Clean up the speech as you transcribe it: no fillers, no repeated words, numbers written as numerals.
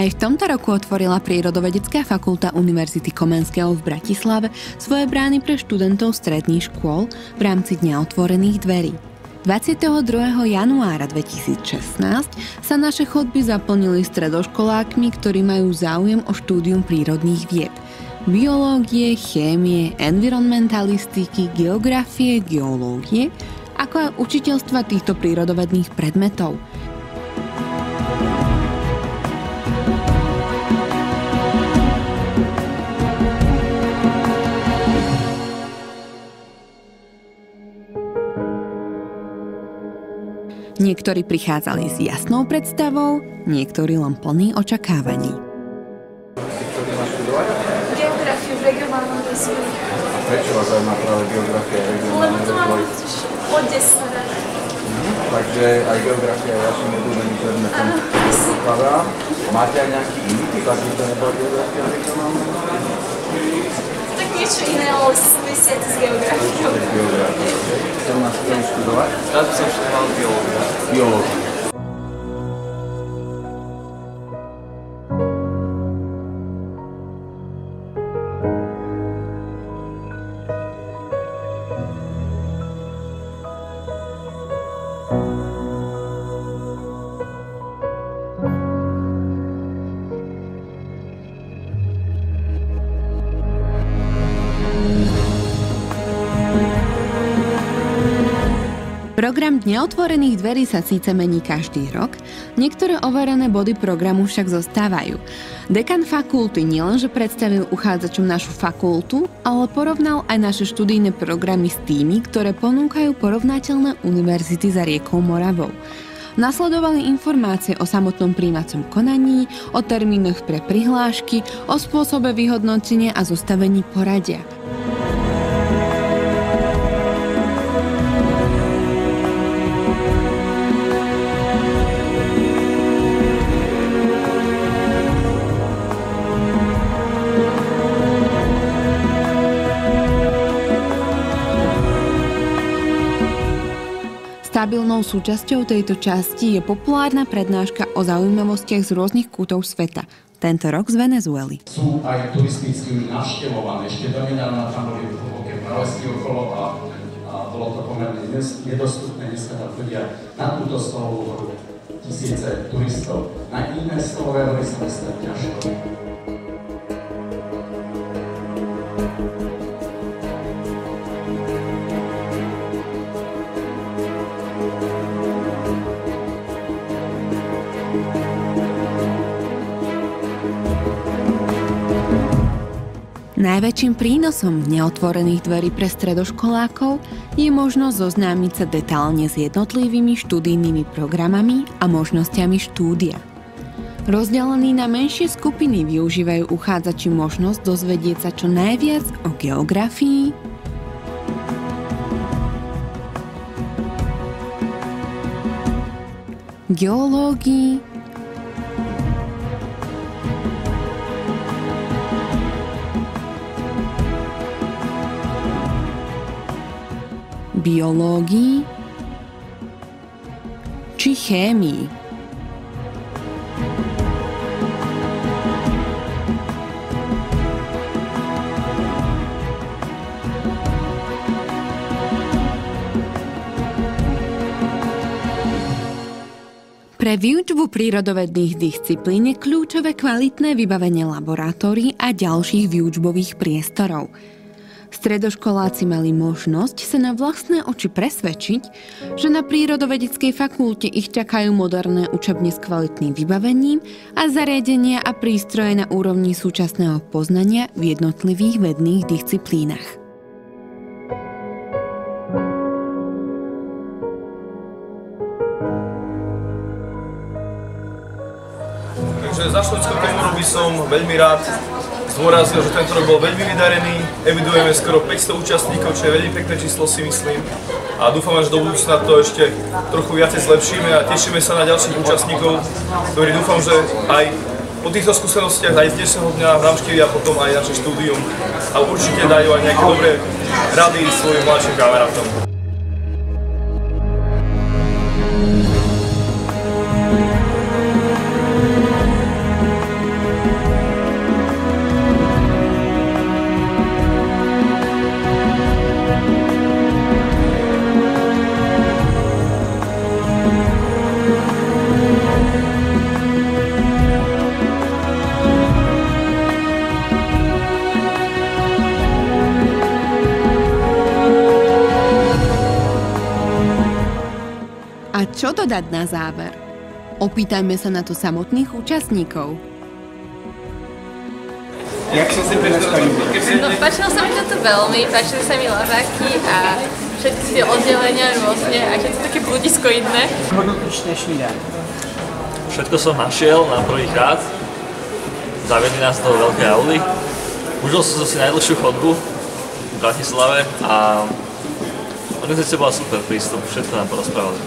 Aj v tomto roku otvorila Prírodovedecká fakulta Univerzity Komenského v Bratislave svoje brány pre študentov stredných škôl v rámci Dňa otvorených dverí. 22. januára 2016 sa naše chodby zaplnili stredoškolákmi, ktorí majú záujem o štúdium prírodných vied. Biológie, chémie, environmentalistiky, geografie, geológie, ako aj učiteľstva týchto prírodovedných predmetov. Niektorí prichádzali s jasnou predstavou, niektorí len plní očakávaní. Geografiu v regionálnom výskume. A prečo vás zaujíma práve geografia a regionálny Lebo to mám od 10 let. Takže aj geografia je vašim obľúbeným predmetom. Áno. Máte aj nejaký iný typ, ak by to nebola geografia a regionálna? Tak niečo iné, ale súvisiace s geografiou. Čo máš chceli študovať? Rád by som študoval biológiu. Biológiu. Program Dňa otvorených dverí sa síce mení každý rok, niektoré overené body programu však zostávajú. Dekan fakulty nielenže predstavil uchádzačom našu fakultu, ale porovnal aj naše študijné programy s tými, ktoré ponúkajú porovnateľné univerzity za riekou Moravou. Nasledovali informácie o samotnom prijímacom konaní, o termínoch pre prihlášky, o spôsobe vyhodnotenia a zostavení poradia. Stabilnou súčasťou tejto časti je populárna prednáška o zaujímavostiach z rôznych kútov sveta. Tento rok z Venezuely. Sú aj turisticky navštevované. Ešte donedávna tam boli hlboké pralesky okolo a bolo to pomerne nedostupné. Dneska tam chodia na túto stolovú horu tisíce turistov. Na iné stolové hory sa dostať ťažko. Najväčším prínosom Dňa otvorených dverí pre stredoškolákov je možnosť zoznámiť sa detálne s jednotlivými študijnými programami a možnosťami štúdia. Rozdelení na menšie skupiny využívajú uchádzači možnosť dozvedieť sa čo najviac o geografii, geológii, biológii či chémii. Pre výučbu prírodovedných disciplín je kľúčové kvalitné vybavenie laboratórií a ďalších výučbových priestorov. Stredoškoláci mali možnosť sa na vlastné oči presvedčiť, že na prírodovedeckej fakulte ich čakajú moderné učebne s kvalitným vybavením a zariadenia a prístroje na úrovni súčasného poznania v jednotlivých vedných disciplínach. Takže za študentskú komoru by som veľmi rád zdôraznil, že tento rok bol veľmi vydarený, evidujeme skoro 500 účastníkov, čo je veľmi pekné číslo, si myslím. A dúfam, že do budúcna to ešte trochu viacej zlepšíme a tešíme sa na ďalších účastníkov, ktorí dúfam, že aj po týchto skúsenostiach aj z dnešného dňa navštívia potom aj naše štúdium a určite dajú aj nejaké dobré rady svojim mladším kamarátom. A čo dodať na záver? Opýtajme sa na to samotných účastníkov. Jak sa si dneska ľúbilo? No, páčilo sa mi toto veľmi, páčili sa mi lazáky a všetky tie oddelenia rôzne a všetko také bludiskoidné. Hodnotíš dnešný deň? Všetko som našiel na prvý krát. Zaviedli nás do veľkej auly. Užil som si najdlhšiu chodbu v Bratislave a organizácia bola super, prístup, všetko nám porozprávali.